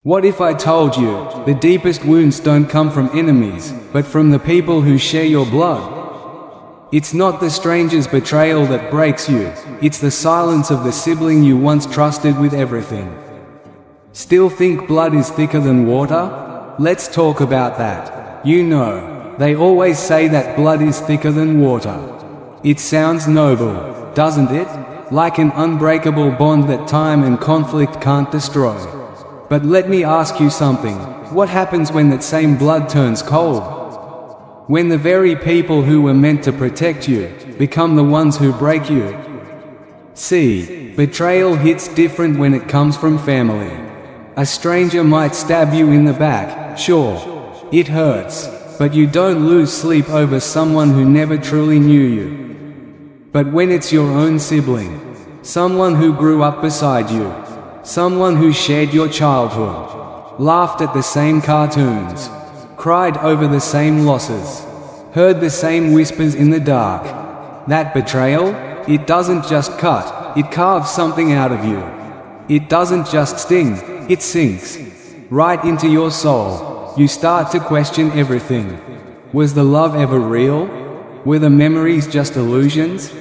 What if I told you, the deepest wounds don't come from enemies, but from the people who share your blood? It's not the stranger's betrayal that breaks you, it's the silence of the sibling you once trusted with everything. Still think blood is thicker than water? Let's talk about that. You know, they always say that blood is thicker than water. It sounds noble, doesn't it? Like an unbreakable bond that time and conflict can't destroy. But let me ask you something, what happens when that same blood turns cold? When the very people who were meant to protect you, become the ones who break you? See, betrayal hits different when it comes from family. A stranger might stab you in the back, sure, it hurts, but you don't lose sleep over someone who never truly knew you. But when it's your own sibling, someone who grew up beside you, someone who shared your childhood, laughed at the same cartoons, cried over the same losses, heard the same whispers in the dark. That betrayal, it doesn't just cut, it carves something out of you. It doesn't just sting, it sinks right into your soul. You start to question everything. Was the love ever real? Were the memories just illusions?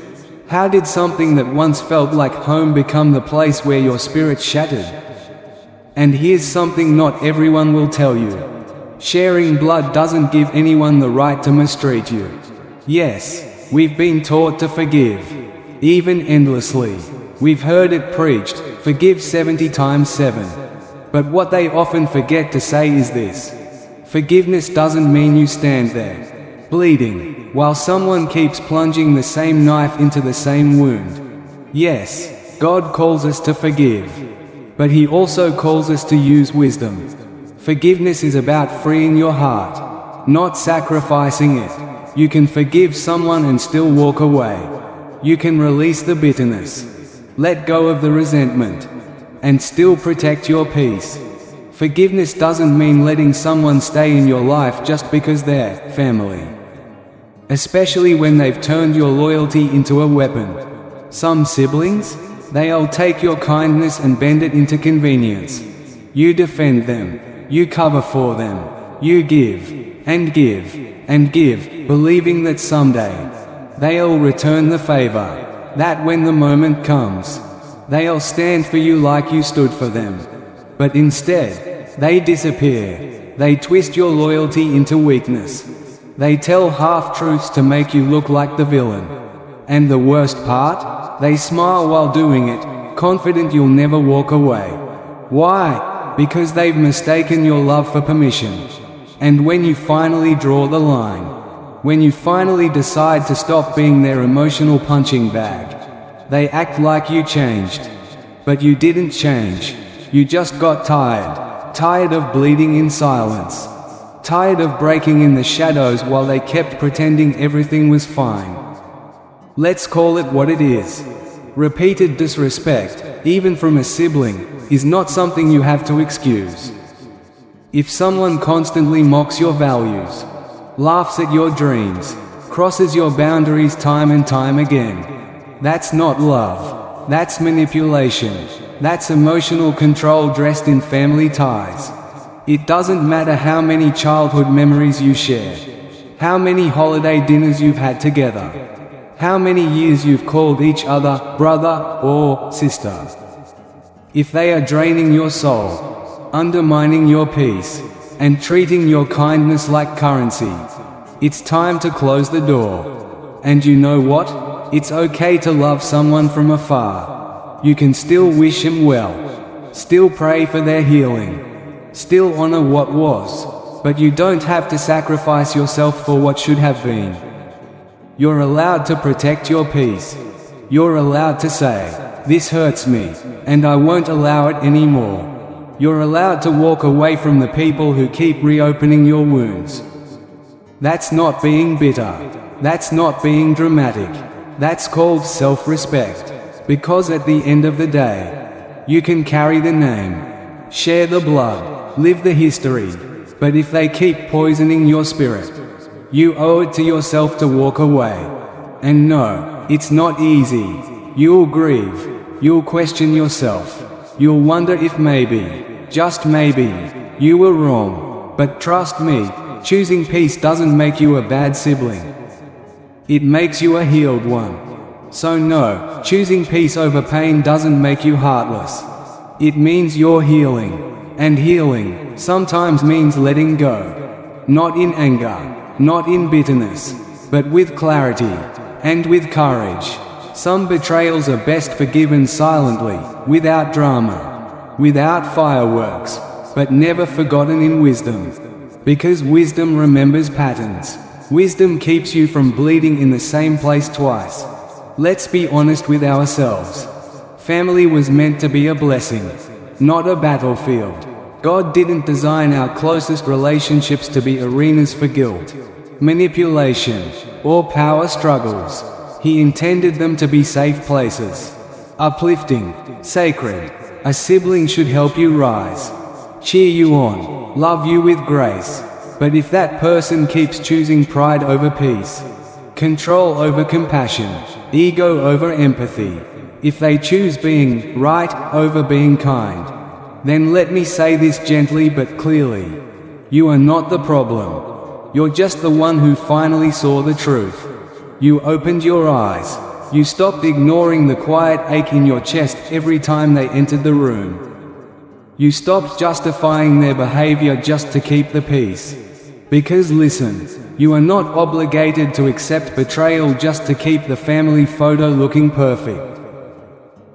How did something that once felt like home become the place where your spirit shattered? And here's something not everyone will tell you. Sharing blood doesn't give anyone the right to mistreat you. Yes, we've been taught to forgive, even endlessly. We've heard it preached, forgive 70 times 7. But what they often forget to say is this: forgiveness doesn't mean you stand there, bleeding, while someone keeps plunging the same knife into the same wound. Yes, God calls us to forgive, but He also calls us to use wisdom. Forgiveness is about freeing your heart, not sacrificing it. You can forgive someone and still walk away. You can release the bitterness, let go of the resentment, and still protect your peace. Forgiveness doesn't mean letting someone stay in your life just because they're family, especially when they've turned your loyalty into a weapon. Some siblings, they'll take your kindness and bend it into convenience. You defend them, you cover for them, you give, and give, and give, believing that someday they'll return the favor, that when the moment comes, they'll stand for you like you stood for them. But instead, they disappear. They twist your loyalty into weakness. They tell half-truths to make you look like the villain. And the worst part? They smile while doing it, confident you'll never walk away. Why? Because they've mistaken your love for permission. And when you finally draw the line, when you finally decide to stop being their emotional punching bag, they act like you changed. But you didn't change. You just got tired of bleeding in silence. Tired of breaking in the shadows while they kept pretending everything was fine. Let's call it what it is. Repeated disrespect, even from a sibling, is not something you have to excuse. If someone constantly mocks your values, laughs at your dreams, crosses your boundaries time and time again, that's not love. That's manipulation. That's emotional control dressed in family ties. It doesn't matter how many childhood memories you share, how many holiday dinners you've had together, how many years you've called each other brother or sister. If they are draining your soul, undermining your peace, and treating your kindness like currency, it's time to close the door. And you know what? It's okay to love someone from afar. You can still wish them well, still pray for their healing, still honor what was, but you don't have to sacrifice yourself for what should have been. You're allowed to protect your peace. You're allowed to say, "This hurts me, and I won't allow it anymore." You're allowed to walk away from the people who keep reopening your wounds. That's not being bitter. That's not being dramatic. That's called self-respect. Because at the end of the day, you can carry the name, share the blood, live the history, but if they keep poisoning your spirit, you owe it to yourself to walk away. And no, it's not easy. You'll grieve, you'll question yourself, you'll wonder if maybe just maybe, you were wrong. But trust me, choosing peace doesn't make you a bad sibling. It makes you a healed one. So no, choosing peace over pain doesn't make you heartless. It means you're healing. And healing sometimes means letting go. Not in anger, not in bitterness, but with clarity and with courage. Some betrayals are best forgiven silently, without drama, without fireworks, but never forgotten in wisdom. Because wisdom remembers patterns. Wisdom keeps you from bleeding in the same place twice. Let's be honest with ourselves. Family was meant to be a blessing, not a battlefield. God didn't design our closest relationships to be arenas for guilt, manipulation, or power struggles. He intended them to be safe places, uplifting, sacred. A sibling should help you rise, cheer you on, love you with grace. But if that person keeps choosing pride over peace, control over compassion, ego over empathy, if they choose being right over being kind, then let me say this gently but clearly. You are not the problem. You're just the one who finally saw the truth. You opened your eyes. You stopped ignoring the quiet ache in your chest every time they entered the room. You stopped justifying their behavior just to keep the peace. Because listen, you are not obligated to accept betrayal just to keep the family photo looking perfect.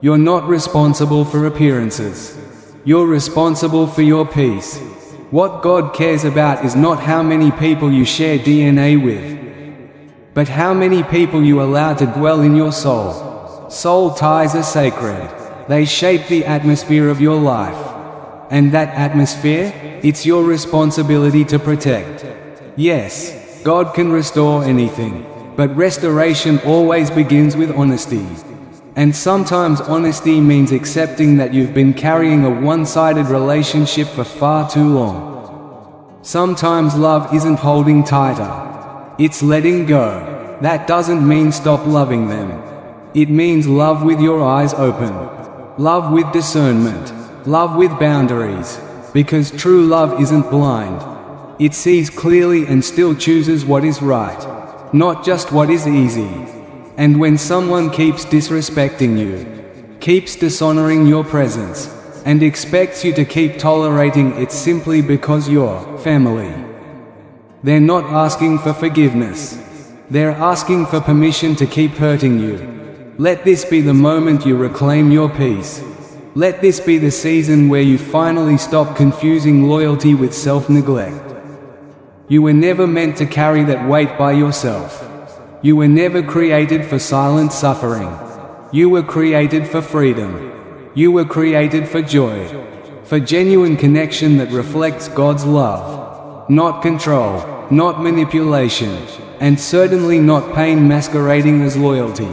You're not responsible for appearances. You're responsible for your peace. What God cares about is not how many people you share DNA with, but how many people you allow to dwell in your soul. Soul ties are sacred. They shape the atmosphere of your life. And that atmosphere, it's your responsibility to protect. Yes, God can restore anything, but restoration always begins with honesty. And sometimes honesty means accepting that you've been carrying a one-sided relationship for far too long. Sometimes love isn't holding tighter. It's letting go. That doesn't mean stop loving them. It means love with your eyes open. Love with discernment. Love with boundaries. Because true love isn't blind. It sees clearly and still chooses what is right, not just what is easy. And when someone keeps disrespecting you, keeps dishonoring your presence, and expects you to keep tolerating it simply because you're family, they're not asking for forgiveness. They're asking for permission to keep hurting you. Let this be the moment you reclaim your peace. Let this be the season where you finally stop confusing loyalty with self-neglect. You were never meant to carry that weight by yourself. You were never created for silent suffering. You were created for freedom. You were created for joy, for genuine connection that reflects God's love. Not control, not manipulation, and certainly not pain masquerading as loyalty.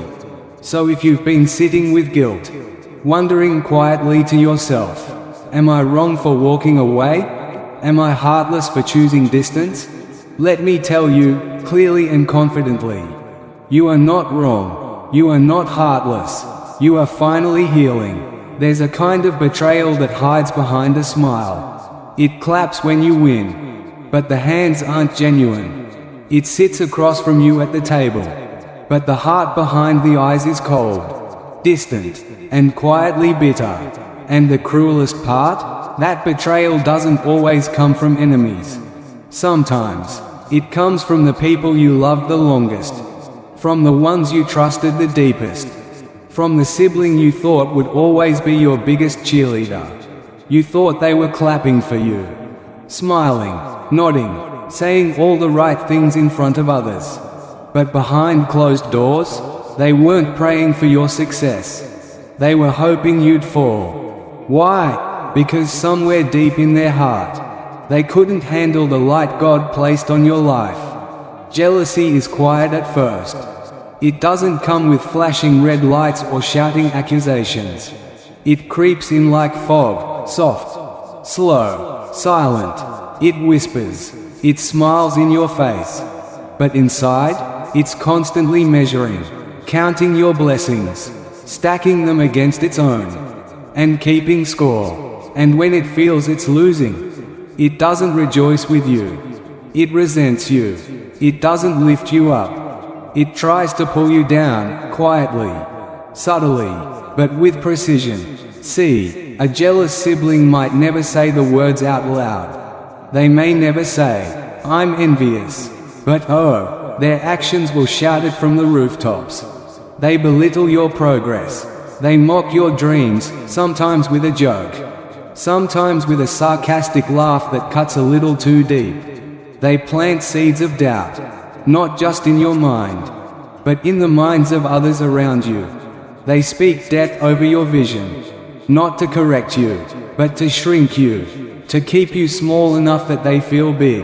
So if you've been sitting with guilt, wondering quietly to yourself, am I wrong for walking away? Am I heartless for choosing distance? Let me tell you, clearly and confidently, you are not wrong. You are not heartless. You are finally healing. There's a kind of betrayal that hides behind a smile. It claps when you win, but the hands aren't genuine. It sits across from you at the table, but the heart behind the eyes is cold, distant, and quietly bitter. And the cruelest part? That betrayal doesn't always come from enemies. Sometimes, it comes from the people you loved the longest, from the ones you trusted the deepest, from the sibling you thought would always be your biggest cheerleader. You thought they were clapping for you, smiling, nodding, saying all the right things in front of others. But behind closed doors, they weren't praying for your success. They were hoping you'd fall. Why? Because somewhere deep in their heart, they couldn't handle the light God placed on your life. Jealousy is quiet at first. It doesn't come with flashing red lights or shouting accusations. It creeps in like fog, soft, slow, silent. It whispers. It smiles in your face. But inside, it's constantly measuring, counting your blessings, stacking them against its own, and keeping score. and when it feels it's losing, it doesn't rejoice with you. It resents you. It doesn't lift you up. It tries to pull you down, quietly, subtly, but with precision. See, a jealous sibling might never say the words out loud. They may never say, "I'm envious," but oh, their actions will shout it from the rooftops. They belittle your progress. They mock your dreams, sometimes with a joke, sometimes with a sarcastic laugh that cuts a little too deep. They plant seeds of doubt, not just in your mind, but in the minds of others around you. They speak death over your vision, not to correct you, but to shrink you, to keep you small enough that they feel big.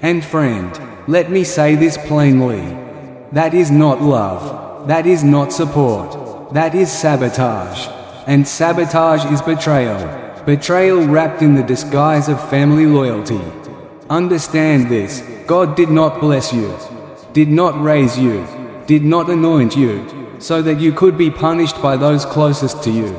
And friend, let me say this plainly. That is not love. That is not support. That is sabotage. And sabotage is betrayal. Betrayal wrapped in the disguise of family loyalty. Understand this: God did not bless you, did not raise you, did not anoint you, so that you could be punished by those closest to you.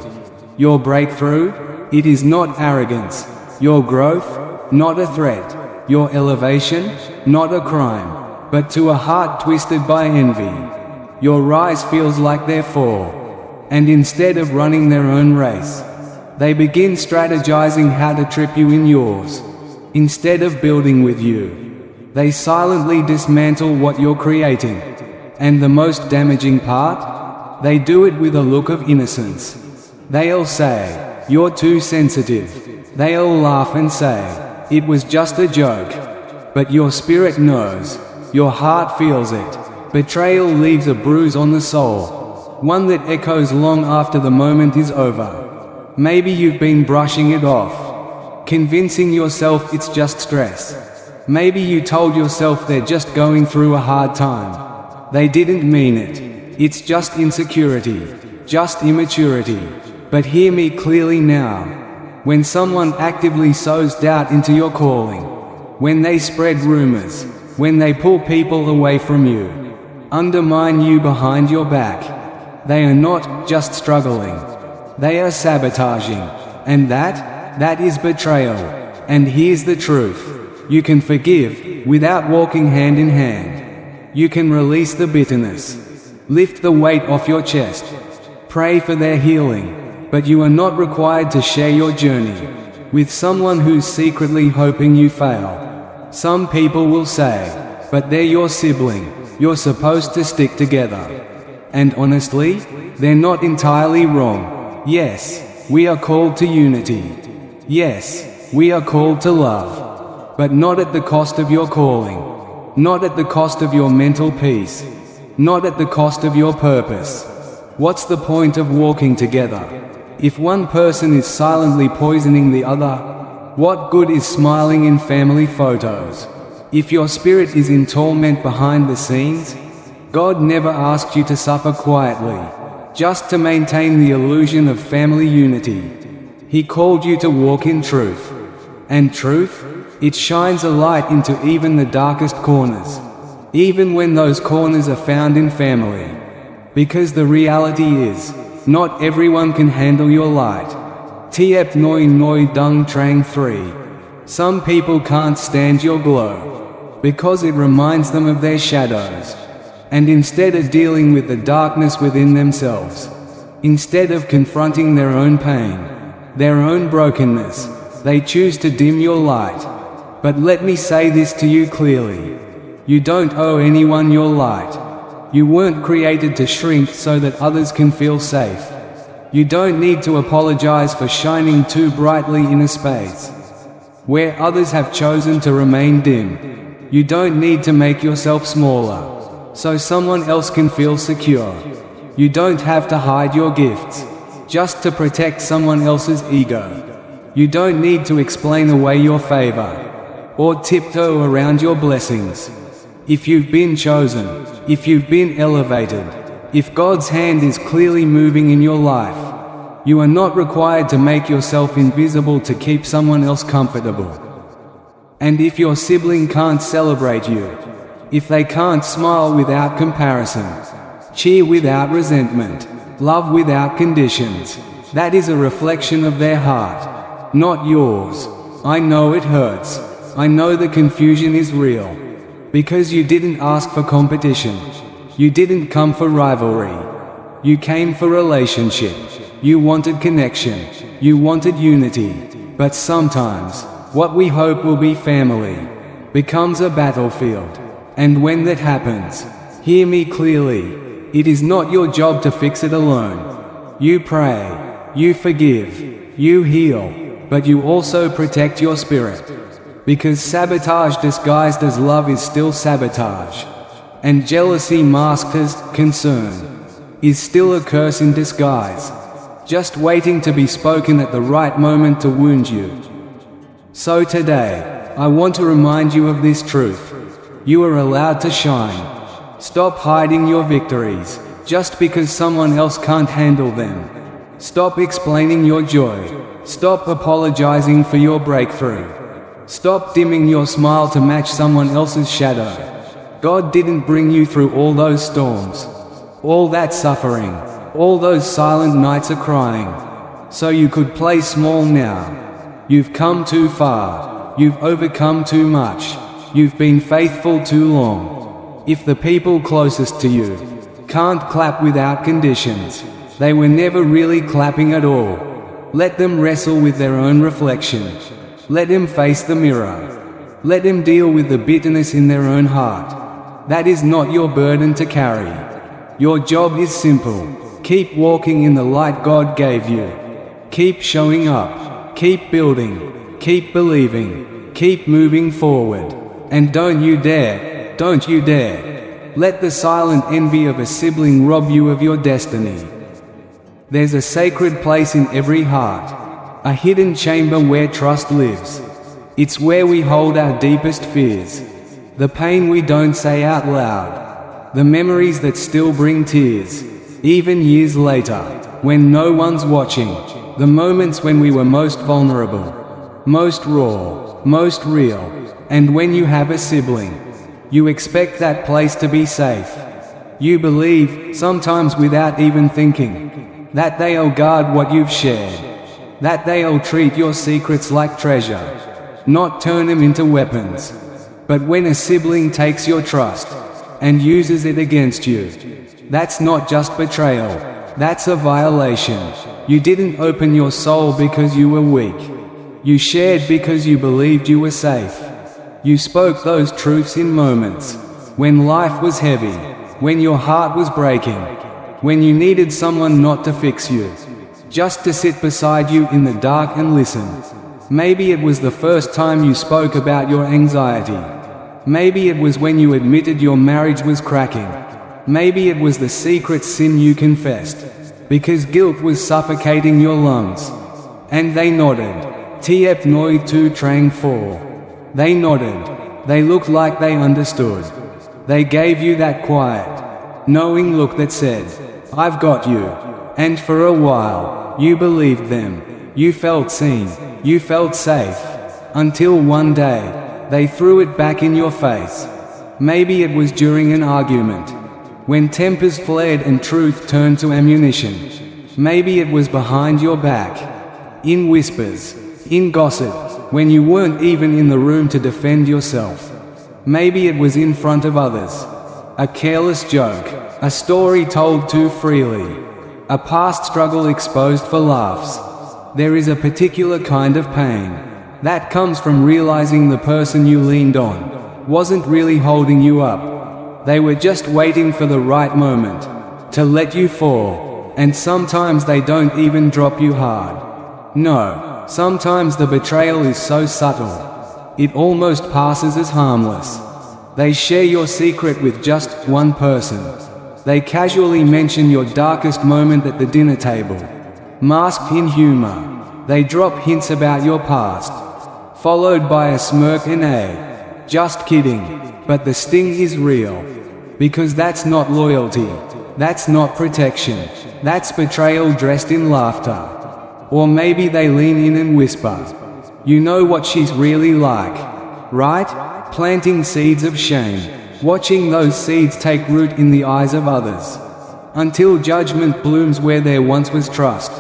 Your breakthrough? It is not arrogance. Your growth? Not a threat. Your elevation? Not a crime, but to a heart twisted by envy. Your rise feels like their fall, and instead of running their own race, they begin strategizing how to trip you in yours. Instead of building with you, they silently dismantle what you're creating. And the most damaging part? They do it with a look of innocence. They'll say, "You're too sensitive." They'll laugh and say, "It was just a joke." But your spirit knows, your heart feels it. Betrayal leaves a bruise on the soul, one that echoes long after the moment is over. Maybe you've been brushing it off, convincing yourself it's just stress. Maybe you told yourself they're just going through a hard time. They didn't mean it. It's just insecurity, just immaturity. But hear me clearly now. When someone actively sows doubt into your calling, when they spread rumors, when they pull people away from you, undermine you behind your back, they are not just struggling. They are sabotaging. And that is betrayal. And here's the truth. You can forgive, without walking hand in hand. You can release the bitterness. Lift the weight off your chest. Pray for their healing. But you are not required to share your journey with someone who's secretly hoping you fail. Some people will say, "But they're your sibling. You're supposed to stick together." And honestly, they're not entirely wrong. Yes, we are called to unity. Yes, we are called to love. But not at the cost of your calling. Not at the cost of your mental peace. Not at the cost of your purpose. What's the point of walking together if one person is silently poisoning the other? What good is smiling in family photos if your spirit is in torment behind the scenes? God never asked you to suffer quietly, just to maintain the illusion of family unity. He called you to walk in truth. And truth? It shines a light into even the darkest corners, even when those corners are found in family. Because the reality is, not everyone can handle your light. Tiep noi noi dung trang 3. Some people can't stand your glow, because it reminds them of their shadows. And instead of dealing with the darkness within themselves, instead of confronting their own pain, their own brokenness, they choose to dim your light. But let me say this to you clearly. You don't owe anyone your light. You weren't created to shrink so that others can feel safe. You don't need to apologize for shining too brightly in a space where others have chosen to remain dim. You don't need to make yourself smaller so someone else can feel secure. You don't have to hide your gifts just to protect someone else's ego. You don't need to explain away your favor or tiptoe around your blessings. If you've been chosen, if you've been elevated, if God's hand is clearly moving in your life, you are not required to make yourself invisible to keep someone else comfortable. And if your sibling can't celebrate you, if they can't smile without comparison, cheer without resentment, love without conditions, that is a reflection of their heart. not yours. I know it hurts. I know the confusion is real. Because you didn't ask for competition. You didn't come for rivalry. You came for relationship. You wanted connection. You wanted unity. But sometimes, what we hope will be family becomes a battlefield. And when that happens, hear me clearly. It is not your job to fix it alone. You pray, you forgive, you heal, but you also protect your spirit. Because sabotage disguised as love is still sabotage. And jealousy masked as concern is still a curse in disguise, just waiting to be spoken at the right moment to wound you. So today, I want to remind you of this truth. You are allowed to shine. Stop hiding your victories, just because someone else can't handle them. Stop explaining your joy. Stop apologizing for your breakthrough. Stop dimming your smile to match someone else's shadow. God didn't bring you through all those storms, all that suffering, all those silent nights of crying, so you could play small now. You've come too far. You've overcome too much. You've been faithful too long. If the people closest to you can't clap without conditions, they were never really clapping at all. Let them wrestle with their own reflection. Let them face the mirror. Let them deal with the bitterness in their own heart. That is not your burden to carry. Your job is simple. Keep walking in the light God gave you. Keep showing up. Keep building. Keep believing. Keep moving forward. And don't you dare, let the silent envy of a sibling rob you of your destiny. There's a sacred place in every heart, a hidden chamber where trust lives. It's where we hold our deepest fears, the pain we don't say out loud, the memories that still bring tears, even years later, when no one's watching, the moments when we were most vulnerable, most raw, most real. And when you have a sibling, you expect that place to be safe. You believe, sometimes without even thinking, that they'll guard what you've shared, that they'll treat your secrets like treasure, not turn them into weapons. But when a sibling takes your trust and uses it against you, that's not just betrayal, that's a violation. You didn't open your soul because you were weak. You shared because you believed you were safe. You spoke those truths in moments when life was heavy, when your heart was breaking, when you needed someone not to fix you, just to sit beside you in the dark and listen. Maybe it was the first time you spoke about your anxiety. Maybe it was when you admitted your marriage was cracking. Maybe it was the secret sin you confessed, because guilt was suffocating your lungs. And they nodded. Tiep noi tu trang for. They nodded. They looked like they understood. They gave you that quiet, knowing look that said, I've got you. And for a while, you believed them. You felt seen. You felt safe. Until one day, they threw it back in your face. Maybe it was during an argument, when tempers flared and truth turned to ammunition. Maybe it was behind your back, in whispers, in gossip, when you weren't even in the room to defend yourself. Maybe it was in front of others, a careless joke, a story told too freely, a past struggle exposed for laughs. There is a particular kind of pain that comes from realizing the person you leaned on wasn't really holding you up. They were just waiting for the right moment to let you fall, and sometimes they don't even drop you hard. No. Sometimes the betrayal is so subtle, it almost passes as harmless. They share your secret with just one person. They casually mention your darkest moment at the dinner table, masked in humor. They drop hints about your past, followed by a smirk and a, just kidding, but the sting is real. Because that's not loyalty, that's not protection, that's betrayal dressed in laughter. Or maybe they lean in and whisper, you know what she's really like, right? Planting seeds of shame, watching those seeds take root in the eyes of others, until judgment blooms where there once was trust.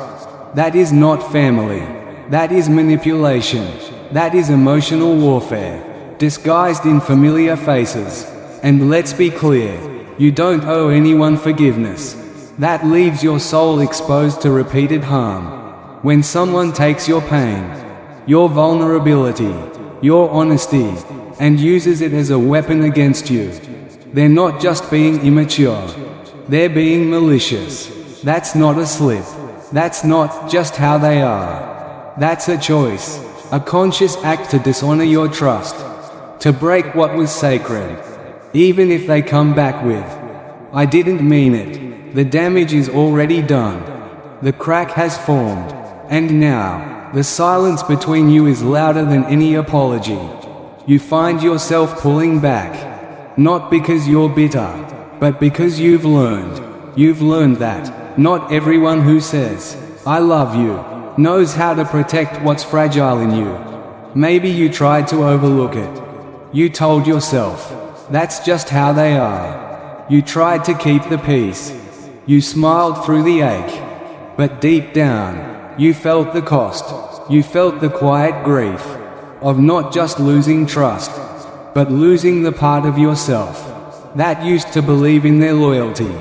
That is not family. That is manipulation. That is emotional warfare, disguised in familiar faces. And let's be clear, you don't owe anyone forgiveness. That leaves your soul exposed to repeated harm. When someone takes your pain, your vulnerability, your honesty, and uses it as a weapon against you, they're not just being immature, they're being malicious. That's not a slip. That's not just how they are. That's a choice, a conscious act to dishonor your trust, to break what was sacred. Even if they come back with, "I didn't mean it," the damage is already done. The crack has formed. And now, the silence between you is louder than any apology. You find yourself pulling back. Not because you're bitter, but because you've learned that not everyone who says, "I love you," knows how to protect what's fragile in you. Maybe you tried to overlook it. You told yourself, "That's just how they are." You tried to keep the peace. You smiled through the ache. But deep down, you felt the cost. You felt the quiet grief of not just losing trust, but losing the part of yourself that used to believe in their loyalty.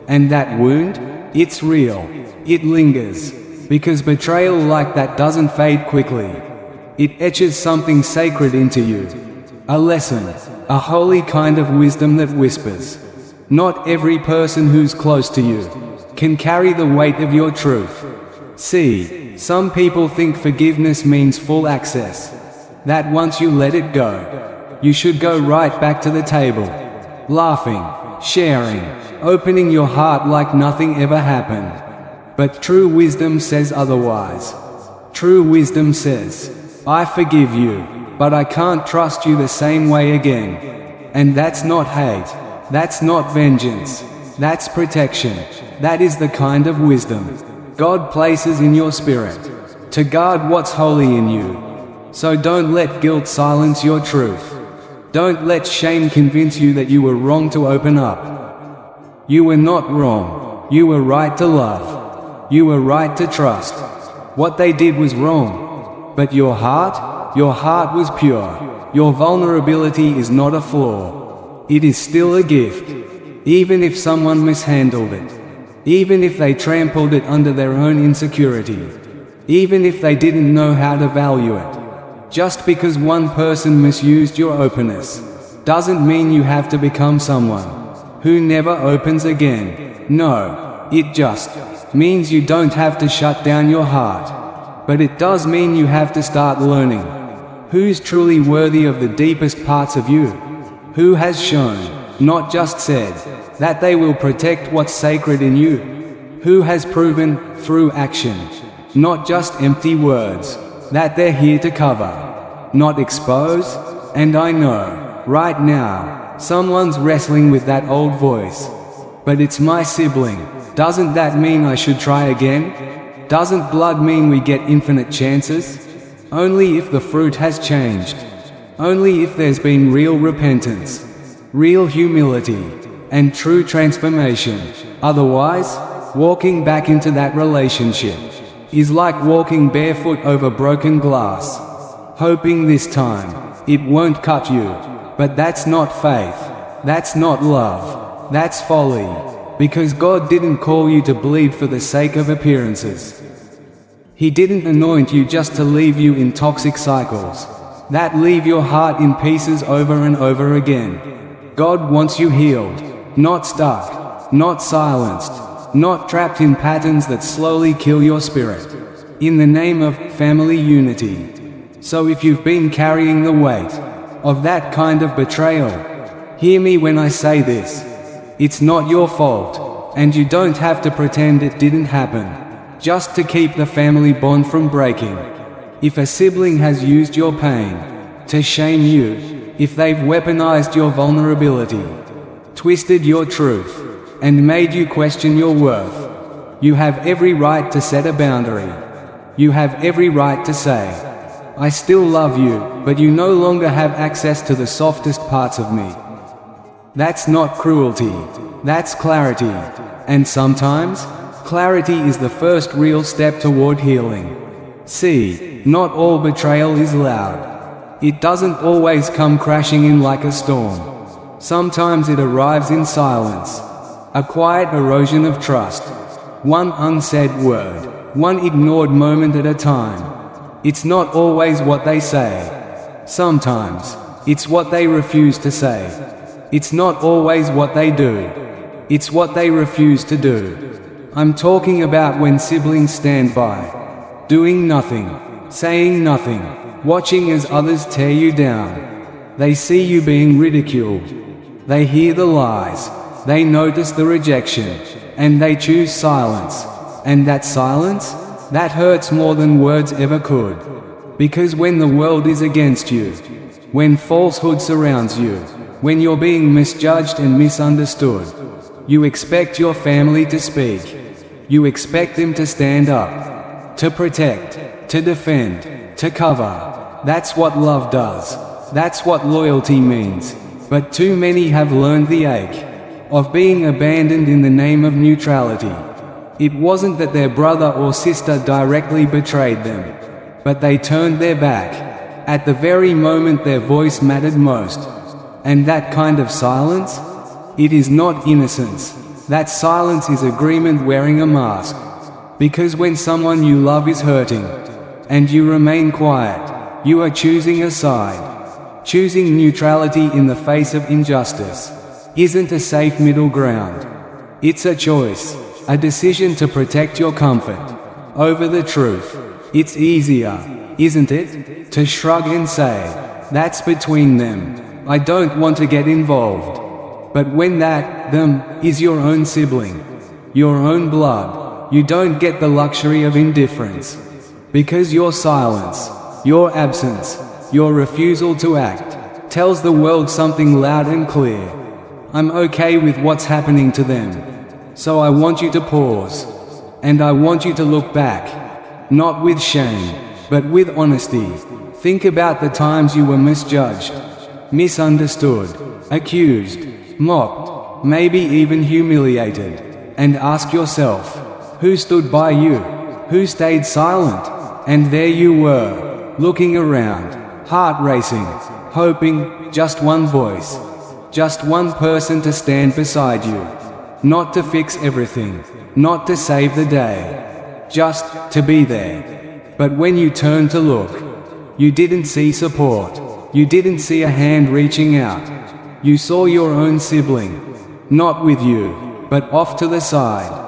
And that wound? It's real. It lingers. Because betrayal like that doesn't fade quickly. It etches something sacred into you. A lesson, a holy kind of wisdom that whispers. Not every person who's close to you can carry the weight of your truth. See, some people think forgiveness means full access. That once you let it go, you should go right back to the table, laughing, sharing, opening your heart like nothing ever happened. But true wisdom says otherwise. True wisdom says, "I forgive you, but I can't trust you the same way again." And that's not hate. That's not vengeance. That's protection. That is the kind of wisdom God places in your spirit, to guard what's holy in you. So don't let guilt silence your truth. Don't let shame convince you that you were wrong to open up. You were not wrong. You were right to love. You were right to trust. What they did was wrong. But your heart was pure. Your vulnerability is not a flaw. It is still a gift. Even if someone mishandled it. Even if they trampled it under their own insecurity. Even if they didn't know how to value it. Just because one person misused your openness, doesn't mean you have to become someone who never opens again. No, it just means you don't have to shut down your heart. But it does mean you have to start learning who's truly worthy of the deepest parts of you. Who has shown, not just said, that they will protect what's sacred in you. Who has proven, through action, not just empty words, that they're here to cover, not expose. And I know, right now, someone's wrestling with that old voice. But it's my sibling. Doesn't that mean I should try again? Doesn't blood mean we get infinite chances? Only if the fruit has changed. Only if there's been real repentance, real humility, and true transformation. Otherwise, walking back into that relationship is like walking barefoot over broken glass, hoping this time it won't cut you. But that's not faith. That's not love. That's folly. Because God didn't call you to bleed for the sake of appearances. He didn't anoint you just to leave you in toxic cycles that leave your heart in pieces over and over again. God wants you healed, not stuck, not silenced, not trapped in patterns that slowly kill your spirit, in the name of family unity. So if you've been carrying the weight of that kind of betrayal, hear me when I say this. It's not your fault, and you don't have to pretend it didn't happen, just to keep the family bond from breaking. If a sibling has used your pain to shame you, if they've weaponized your vulnerability, twisted your truth, and made you question your worth, you have every right to set a boundary. You have every right to say, "I still love you, but you no longer have access to the softest parts of me." That's not cruelty, that's clarity. And sometimes, clarity is the first real step toward healing. See, not all betrayal is loud. It doesn't always come crashing in like a storm. Sometimes it arrives in silence, a quiet erosion of trust. One unsaid word, one ignored moment at a time. It's not always what they say. Sometimes, it's what they refuse to say. It's not always what they do. It's what they refuse to do. I'm talking about when siblings stand by, doing nothing, saying nothing, watching as others tear you down. They see you being ridiculed. They hear the lies. They notice the rejection. And they choose silence. And that silence? That hurts more than words ever could. Because when the world is against you, when falsehood surrounds you, when you're being misjudged and misunderstood, you expect your family to speak. You expect them to stand up, to protect, to defend, to cover. That's what love does. That's what loyalty means. But too many have learned the ache of being abandoned in the name of neutrality. It wasn't that their brother or sister directly betrayed them, but they turned their back at the very moment their voice mattered most. And that kind of silence? It is not innocence. That silence is agreement wearing a mask. Because when someone you love is hurting, and you remain quiet, you are choosing a side. Choosing neutrality in the face of injustice isn't a safe middle ground. It's a choice, a decision to protect your comfort over the truth. It's easier, isn't it, to shrug and say, that's between them. I don't want to get involved. But when that them is your own sibling, your own blood, you don't get the luxury of indifference. Because your silence, your absence, your refusal to act, tells the world something loud and clear. I'm okay with what's happening to them. So I want you to pause. And I want you to look back. Not with shame, but with honesty. Think about the times you were misjudged, misunderstood, accused, mocked, maybe even humiliated. And ask yourself, who stood by you? Who stayed silent? And there you were, looking around, heart racing, hoping, just one voice, just one person to stand beside you. Not to fix everything, not to save the day, just to be there. But when you turned to look, you didn't see support. You didn't see a hand reaching out. You saw your own sibling, not with you, but off to the side.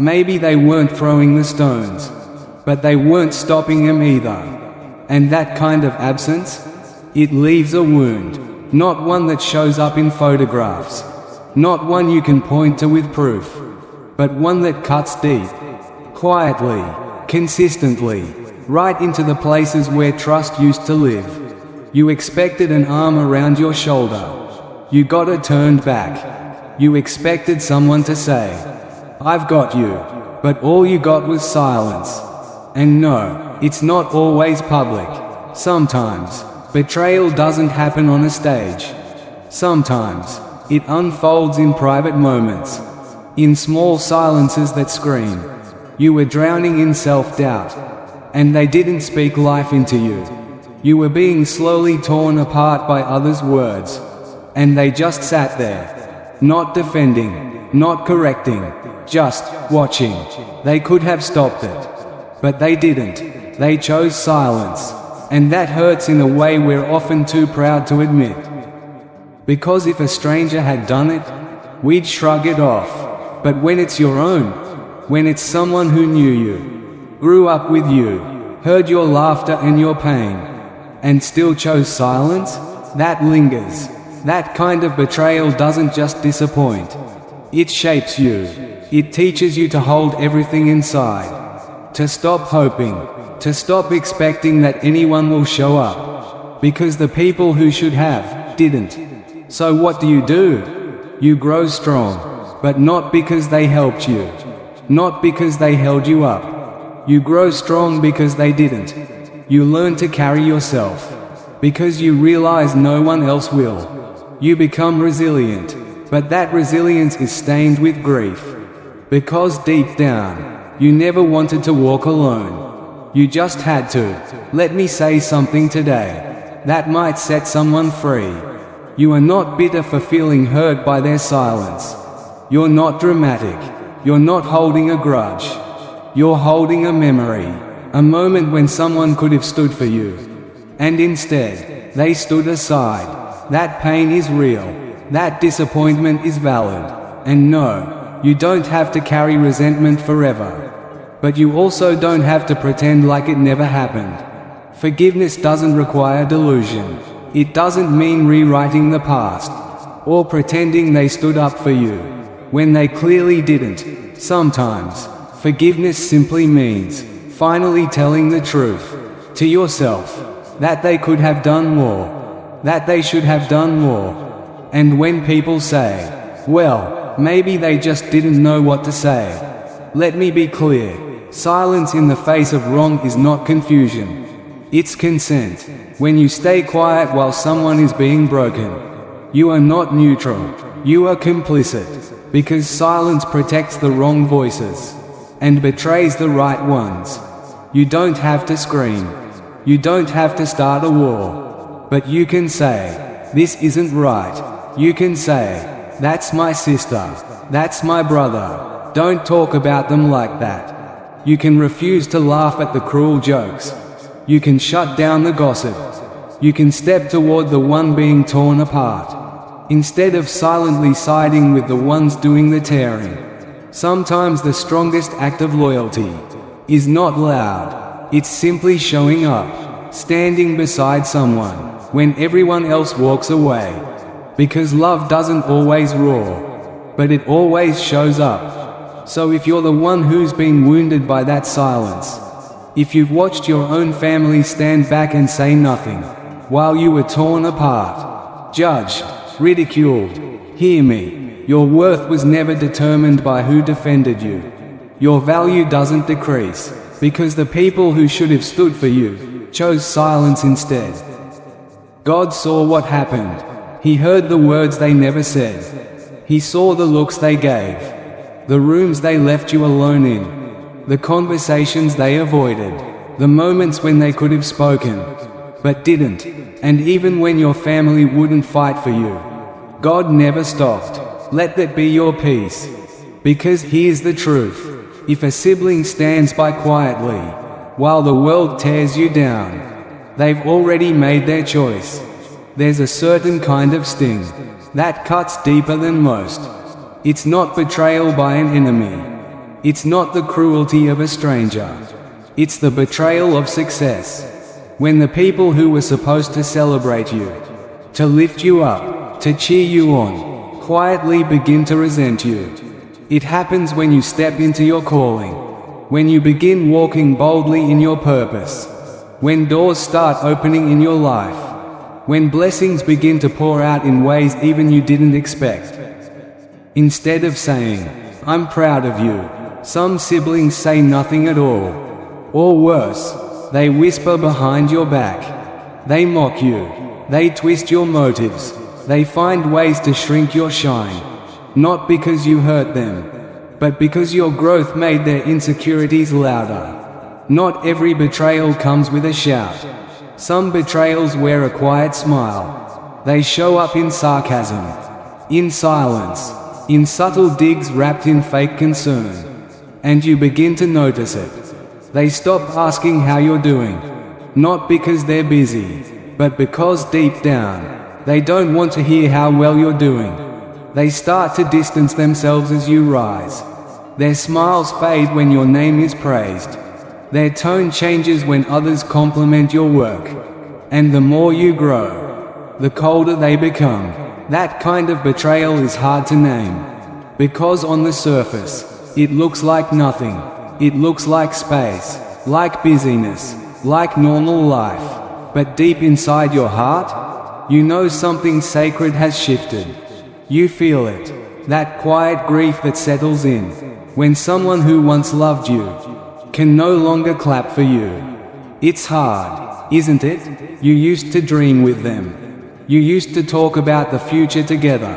Maybe they weren't throwing the stones, but they weren't stopping them either. And that kind of absence? It leaves a wound, not one that shows up in photographs, not one you can point to with proof, but one that cuts deep, quietly, consistently, right into the places where trust used to live. You expected an arm around your shoulder. You got it turned back. You expected someone to say, I've got you, but all you got was silence. And no, it's not always public. Sometimes, betrayal doesn't happen on a stage. Sometimes, it unfolds in private moments, in small silences that scream. You were drowning in self-doubt, and they didn't speak life into you. You were being slowly torn apart by others' words, and they just sat there, not defending, not correcting, just watching. They could have stopped it, but they didn't. They chose silence, and that hurts in a way we're often too proud to admit. Because if a stranger had done it, we'd shrug it off. But when it's your own, when it's someone who knew you, grew up with you, heard your laughter and your pain, and still chose silence, that lingers. That kind of betrayal doesn't just disappoint. It shapes you. It teaches you to hold everything inside, to stop hoping, to stop expecting that anyone will show up, because the people who should have, didn't. So what do? You grow strong, but not because they helped you, not because they held you up. You grow strong because they didn't. You learn to carry yourself, because you realize no one else will. You become resilient, but that resilience is stained with grief, because deep down, you never wanted to walk alone. You just had to. Let me say something today that might set someone free. You are not bitter for feeling hurt by their silence. You're not dramatic. You're not holding a grudge. You're holding a memory. A moment when someone could have stood for you. And instead, they stood aside. That pain is real. That disappointment is valid. And no, you don't have to carry resentment forever. But you also don't have to pretend like it never happened. Forgiveness doesn't require delusion. It doesn't mean rewriting the past, or pretending they stood up for you when they clearly didn't. Sometimes, forgiveness simply means finally telling the truth to yourself, that they could have done more, that they should have done more. And when people say, well, maybe they just didn't know what to say, let me be clear. Silence in the face of wrong is not confusion. It's consent. When you stay quiet while someone is being broken, you are not neutral. You are complicit. Because silence protects the wrong voices and betrays the right ones. You don't have to scream. You don't have to start a war. But you can say, this isn't right. You can say, that's my sister. That's my brother. Don't talk about them like that. You can refuse to laugh at the cruel jokes. You can shut down the gossip. You can step toward the one being torn apart, instead of silently siding with the ones doing the tearing. Sometimes the strongest act of loyalty is not loud. It's simply showing up, standing beside someone when everyone else walks away. Because love doesn't always roar, but it always shows up. So if you're the one who's been wounded by that silence, if you've watched your own family stand back and say nothing while you were torn apart, judged, ridiculed, hear me. Your worth was never determined by who defended you. Your value doesn't decrease because the people who should have stood for you chose silence instead. God saw what happened. He heard the words they never said. He saw the looks they gave, the rooms they left you alone in, the conversations they avoided, the moments when they could have spoken, but didn't, and even when your family wouldn't fight for you. God never stopped. Let that be your peace. Because here's the truth. If a sibling stands by quietly, while the world tears you down, they've already made their choice. There's a certain kind of sting that cuts deeper than most. It's not betrayal by an enemy. It's not the cruelty of a stranger. It's the betrayal of success. When the people who were supposed to celebrate you, to lift you up, to cheer you on, quietly begin to resent you. It happens when you step into your calling, when you begin walking boldly in your purpose, when doors start opening in your life, when blessings begin to pour out in ways even you didn't expect. Instead of saying, I'm proud of you, some siblings say nothing at all. Or worse, they whisper behind your back. They mock you. They twist your motives. They find ways to shrink your shine. Not because you hurt them, but because your growth made their insecurities louder. Not every betrayal comes with a shout. Some betrayals wear a quiet smile. They show up in sarcasm, in silence, in subtle digs wrapped in fake concern. And you begin to notice it. They stop asking how you're doing, not because they're busy, but because deep down, they don't want to hear how well you're doing. They start to distance themselves as you rise. Their smiles fade when your name is praised. Their tone changes when others compliment your work. And the more you grow, the colder they become. That kind of betrayal is hard to name. Because on the surface, it looks like nothing. It looks like space, like busyness, like normal life. But deep inside your heart, you know something sacred has shifted. You feel it, that quiet grief that settles in, when someone who once loved you can no longer clap for you. It's hard, isn't it? You used to dream with them. You used to talk about the future together.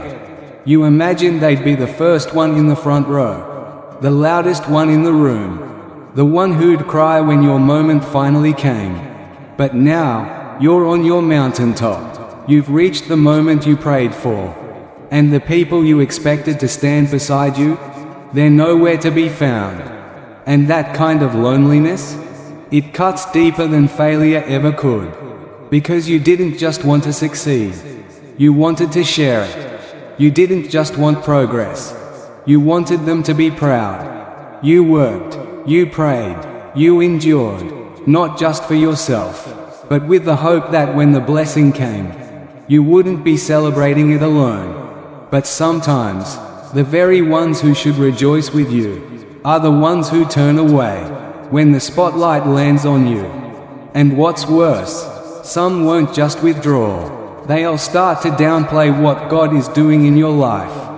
You imagined they'd be the first one in the front row, the loudest one in the room. the one who'd cry when your moment finally came. But now, you're on your mountaintop. You've reached the moment you prayed for. And the people you expected to stand beside you? They're nowhere to be found. And that kind of loneliness? It cuts deeper than failure ever could. Because you didn't just want to succeed. You wanted to share it. You didn't just want progress. You wanted them to be proud. You worked. You prayed. You endured. Not just for yourself, but with the hope that when the blessing came, you wouldn't be celebrating it alone. But sometimes, the very ones who should rejoice with you are the ones who turn away when the spotlight lands on you. And what's worse, some won't just withdraw. They'll start to downplay what God is doing in your life.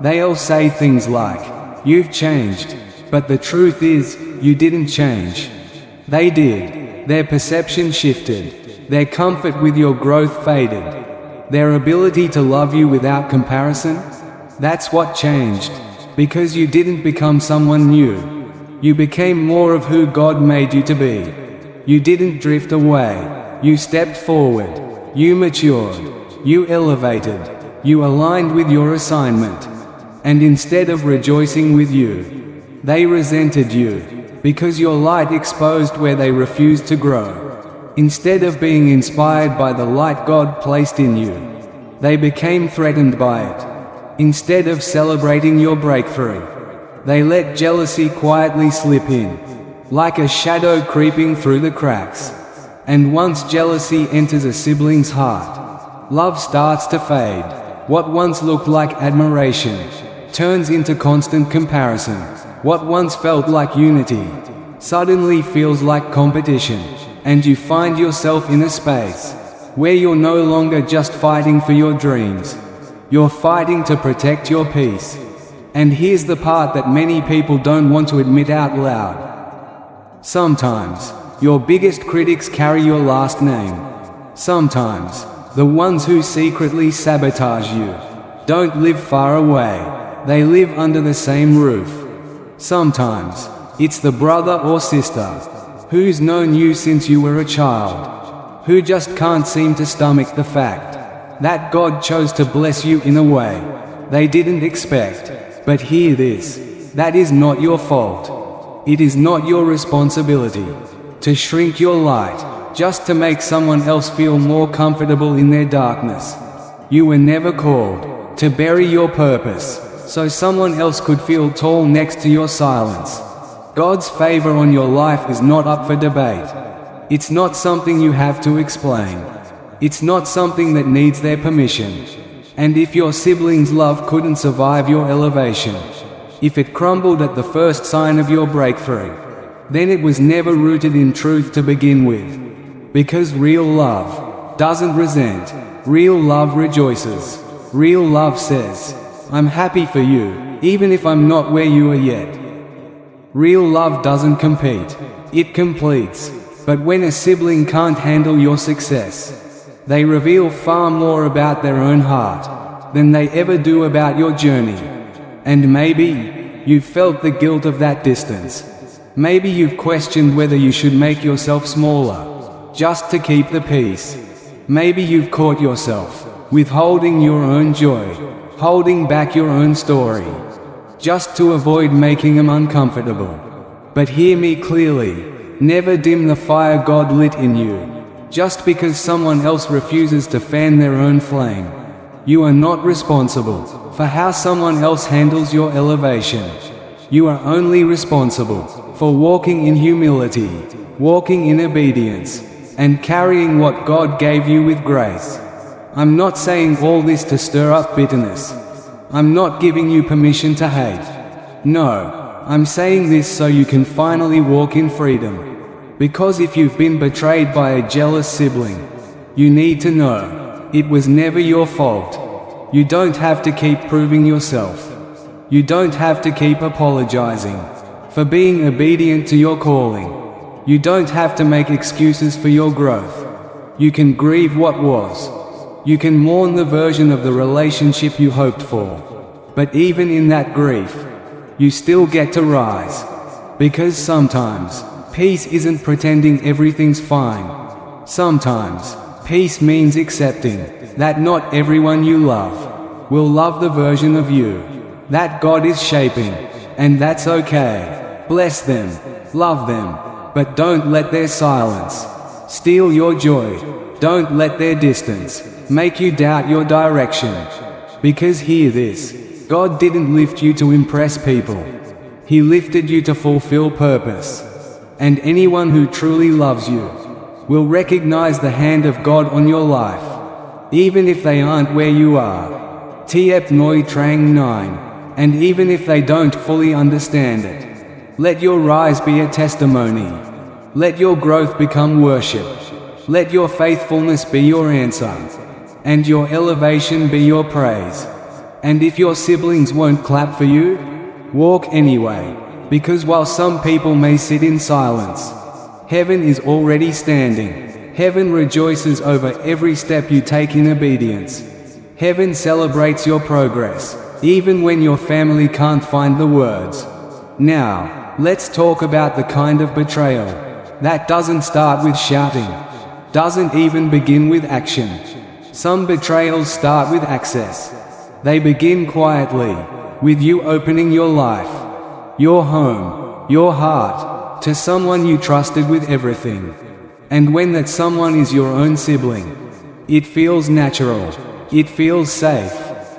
They'll say things like, "You've changed," but the truth is, you didn't change. They did. Their perception shifted. Their comfort with your growth faded. Their ability to love you without comparison? That's what changed. Because you didn't become someone new. You became more of who God made you to be. You didn't drift away. You stepped forward. You matured. You elevated. You aligned with your assignment. And instead of rejoicing with you, they resented you, because your light exposed where they refused to grow. Instead of being inspired by the light God placed in you, they became threatened by it. Instead of celebrating your breakthrough, they let jealousy quietly slip in, like a shadow creeping through the cracks. And once jealousy enters a sibling's heart, love starts to fade. What once looked like admiration turns into constant comparison. What once felt like unity suddenly feels like competition, and you find yourself in a space where you're no longer just fighting for your dreams. You're fighting to protect your peace. And here's the part that many people don't want to admit out loud. Sometimes, your biggest critics carry your last name. Sometimes, the ones who secretly sabotage you don't live far away. They live under the same roof. Sometimes, it's the brother or sister who's known you since you were a child, who just can't seem to stomach the fact that God chose to bless you in a way they didn't expect. But hear this, that is not your fault. It is not your responsibility to shrink your light just to make someone else feel more comfortable in their darkness. You were never called to bury your purpose so someone else could feel tall next to your silence. God's favor on your life is not up for debate. It's not something you have to explain. It's not something that needs their permission. And if your siblings' love couldn't survive your elevation, if it crumbled at the first sign of your breakthrough, then it was never rooted in truth to begin with. Because real love doesn't resent. Real love rejoices. Real love says, "I'm happy for you, even if I'm not where you are yet." Real love doesn't compete. It completes. But when a sibling can't handle your success, they reveal far more about their own heart than they ever do about your journey. And maybe you've felt the guilt of that distance. Maybe you've questioned whether you should make yourself smaller just to keep the peace. Maybe you've caught yourself withholding your own joy, holding back your own story, just to avoid making them uncomfortable. But hear me clearly, never dim the fire God lit in you, just because someone else refuses to fan their own flame. You are not responsible for how someone else handles your elevation. You are only responsible for walking in humility, walking in obedience, and carrying what God gave you with grace. I'm not saying all this to stir up bitterness. I'm not giving you permission to hate. No, I'm saying this so you can finally walk in freedom. Because if you've been betrayed by a jealous sibling, you need to know it was never your fault. You don't have to keep proving yourself. You don't have to keep apologizing for being obedient to your calling. You don't have to make excuses for your growth. You can grieve what was. You can mourn the version of the relationship you hoped for. But even in that grief, you still get to rise. Because sometimes, peace isn't pretending everything's fine. Sometimes, peace means accepting that not everyone you love will love the version of you that God is shaping, and that's okay. Bless them, love them, but don't let their silence steal your joy. Don't let their distance make you doubt your direction. Because hear this, God didn't lift you to impress people. He lifted you to fulfill purpose. And anyone who truly loves you will recognize the hand of God on your life, even if they aren't where you are. Tiep Noi Trang 9. And even if they don't fully understand it, let your rise be a testimony. Let your growth become worship. Let your faithfulness be your answer, and your elevation be your praise. And if your siblings won't clap for you, walk anyway, because while some people may sit in silence, heaven is already standing. Heaven rejoices over every step you take in obedience. Heaven celebrates your progress, even when your family can't find the words. Now, let's talk about the kind of betrayal that doesn't start with shouting, doesn't even begin with action. Some betrayals start with access. They begin quietly, with you opening your life, your home, your heart, to someone you trusted with everything. And when that someone is your own sibling, it feels natural, it feels safe.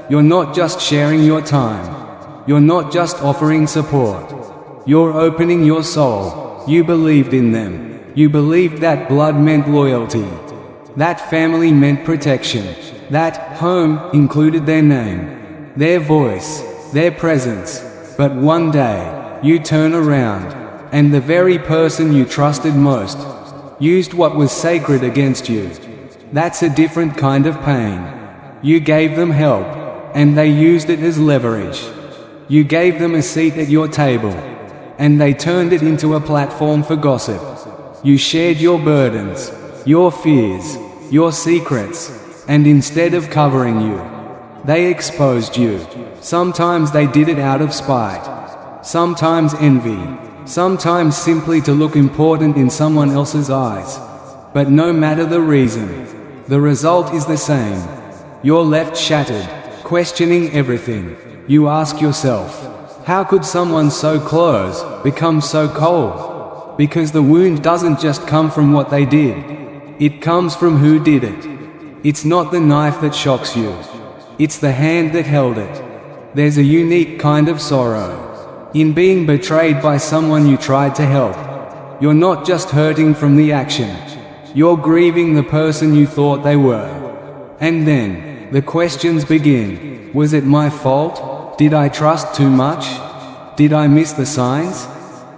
You're not just sharing your time, you're not just offering support, you're opening your soul. You believed in them. You believed that blood meant loyalty, that family meant protection, that home included their name, their voice, their presence. But one day, you turn around, and the very person you trusted most used what was sacred against you. That's a different kind of pain. You gave them help, and they used it as leverage. You gave them a seat at your table, and they turned it into a platform for gossip. You shared your burdens, your fears, your secrets, and instead of covering you, they exposed you. Sometimes they did it out of spite, sometimes envy, sometimes simply to look important in someone else's eyes. But no matter the reason, the result is the same. You're left shattered, questioning everything. You ask yourself, how could someone so close become so cold? Because the wound doesn't just come from what they did, it comes from who did it. It's not the knife that shocks you, it's the hand that held it. There's a unique kind of sorrow in being betrayed by someone you tried to help. You're not just hurting from the action, you're grieving the person you thought they were. And then, the questions begin. Was it my fault? Did I trust too much? Did I miss the signs?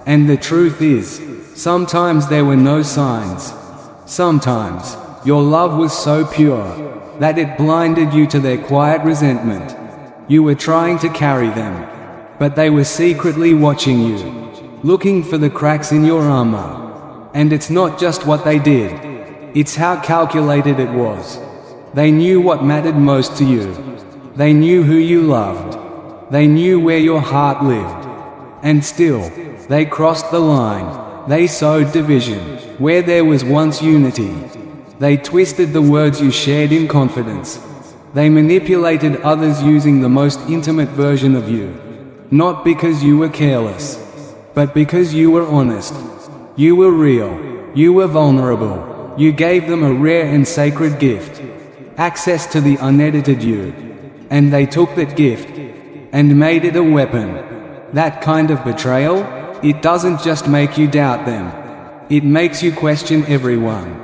And the truth is, sometimes there were no signs. Sometimes, your love was so pure that it blinded you to their quiet resentment. You were trying to carry them, but they were secretly watching you, looking for the cracks in your armor. And it's not just what they did, it's how calculated it was. They knew what mattered most to you. They knew who you loved. They knew where your heart lived. And still, they crossed the line. They sowed division where there was once unity. They twisted the words you shared in confidence. They manipulated others using the most intimate version of you. Not because you were careless, but because you were honest. You were real. You were vulnerable. You gave them a rare and sacred gift, access to the unedited you. And they took that gift and made it a weapon. That kind of betrayal, it doesn't just make you doubt them, it makes you question everyone.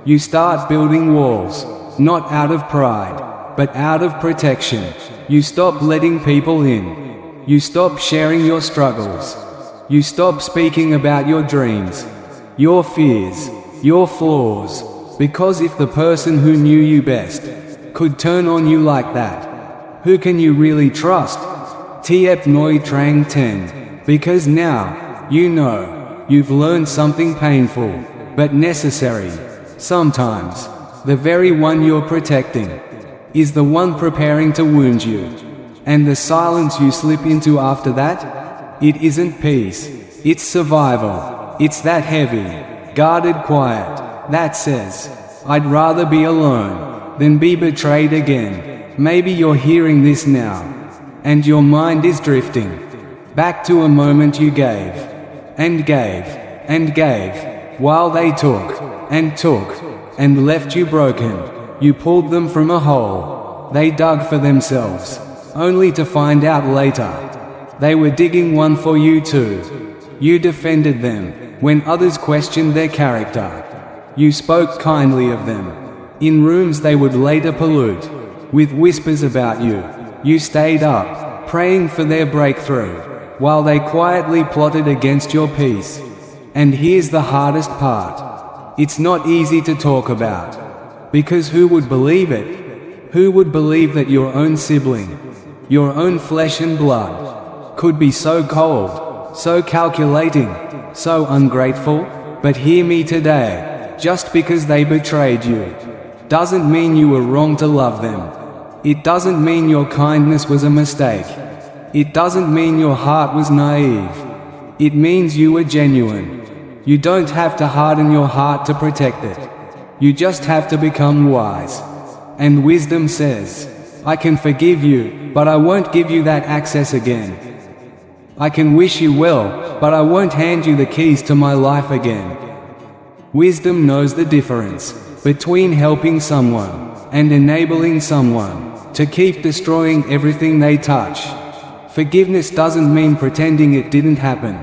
You start building walls, not out of pride, but out of protection. You stop letting people in. You stop sharing your struggles. You stop speaking about your dreams, your fears, your flaws. Because if the person who knew you best could turn on you like that, who can you really trust? Tiep Noi Trang 10. Because now, you know, you've learned something painful, but necessary. Sometimes, the very one you're protecting is the one preparing to wound you. And the silence you slip into after that, it isn't peace, it's survival. It's that heavy, guarded quiet, that says, I'd rather be alone than be betrayed again. Maybe you're hearing this now, and your mind is drifting back to a moment you gave, and gave, and gave, while they took, and left you broken. You pulled them from a hole they dug for themselves, only to find out later they were digging one for you too. You defended them when others questioned their character. You spoke kindly of them in rooms they would later pollute with whispers about you. You stayed up, praying for their breakthrough, while they quietly plotted against your peace. And here's the hardest part. It's not easy to talk about, because who would believe it? Who would believe that your own sibling, your own flesh and blood, could be so cold, so calculating, so ungrateful? But hear me today, just because they betrayed you doesn't mean you were wrong to love them. It doesn't mean your kindness was a mistake. It doesn't mean your heart was naive. It means you were genuine. You don't have to harden your heart to protect it. You just have to become wise. And wisdom says, I can forgive you, but I won't give you that access again. I can wish you well, but I won't hand you the keys to my life again. Wisdom knows the difference between helping someone and enabling someone to keep destroying everything they touch. Forgiveness doesn't mean pretending it didn't happen.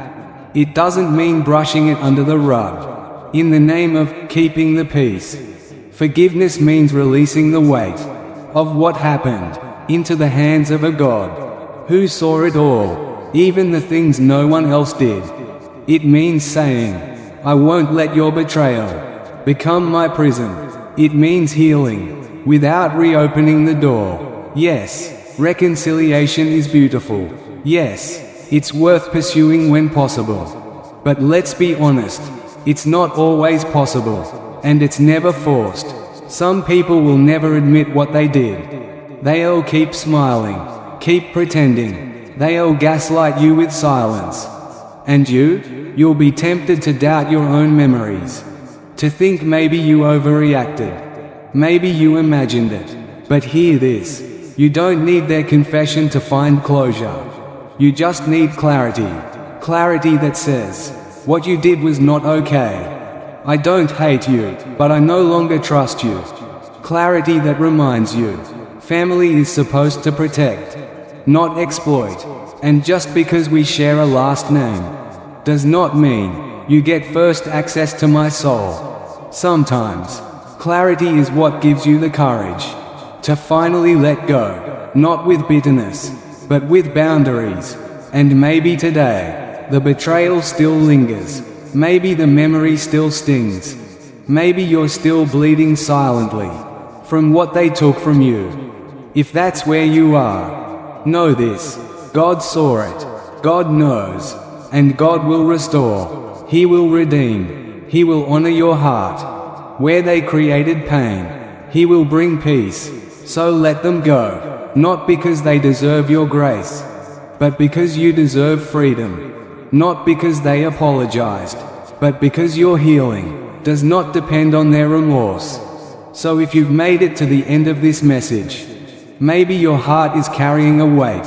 It doesn't mean brushing it under the rug in the name of keeping the peace. Forgiveness means releasing the weight of what happened into the hands of a God who saw it all, even the things no one else did. It means saying, I won't let your betrayal become my prison. It means healing without reopening the door. Yes, reconciliation is beautiful. Yes, it's worth pursuing when possible. But let's be honest, it's not always possible, and it's never forced. Some people will never admit what they did. They'll keep smiling, keep pretending. They'll gaslight you with silence. And you'll be tempted to doubt your own memories, to think maybe you overreacted, maybe you imagined it. But hear this, you don't need their confession to find closure. You just need clarity. Clarity that says, what you did was not okay. I don't hate you, but I no longer trust you. Clarity that reminds you, family is supposed to protect, not exploit. And just because we share a last name does not mean you get first access to my soul. Sometimes, clarity is what gives you the courage to finally let go, not with bitterness, but with boundaries. And maybe today, the betrayal still lingers. Maybe the memory still stings. Maybe you're still bleeding silently from what they took from you. If that's where you are, know this: God saw it, God knows, and God will restore. He will redeem. He will honor your heart. Where they created pain, He will bring peace. So let them go, not because they deserve your grace, but because you deserve freedom. Not because they apologized, but because your healing does not depend on their remorse. So if you've made it to the end of this message, maybe your heart is carrying a weight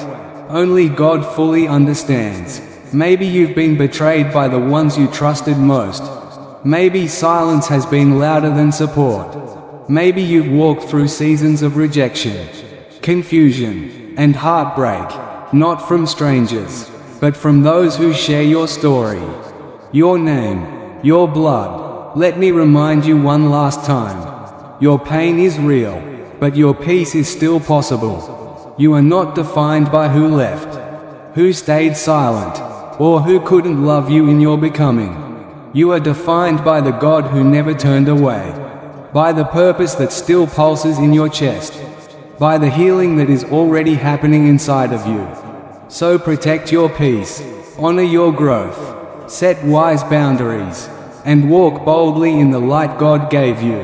only God fully understands. Maybe you've been betrayed by the ones you trusted most. Maybe silence has been louder than support. Maybe you've walked through seasons of rejection, confusion, and heartbreak, not from strangers, but from those who share your story, your name, your blood. Let me remind you one last time. Your pain is real, but your peace is still possible. You are not defined by who left, who stayed silent, or who couldn't love you in your becoming. You are defined by the God who never turned away, by the purpose that still pulses in your chest, by the healing that is already happening inside of you. So protect your peace, honor your growth, set wise boundaries, and walk boldly in the light God gave you,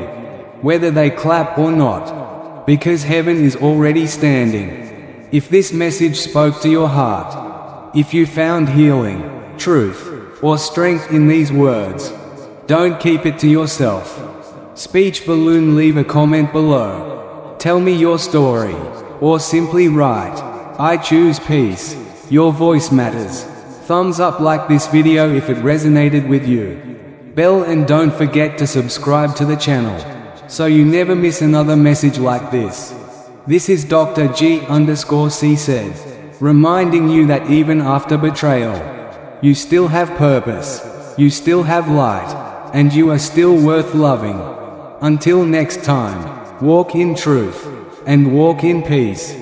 whether they clap or not, because heaven is already standing. If this message spoke to your heart, if you found healing, truth, or strength in these words. Don't keep it to yourself. Speech balloon. Leave a comment below. Tell me your story, or simply write, "I choose peace." Your voice matters. Thumbs up, like this video if it resonated with you. Bell, and don't forget to subscribe to the channel, so you never miss another message like this. This is Dr. G_C said, reminding you that even after betrayal, you still have purpose, you still have light, and you are still worth loving. Until next time, walk in truth, and walk in peace.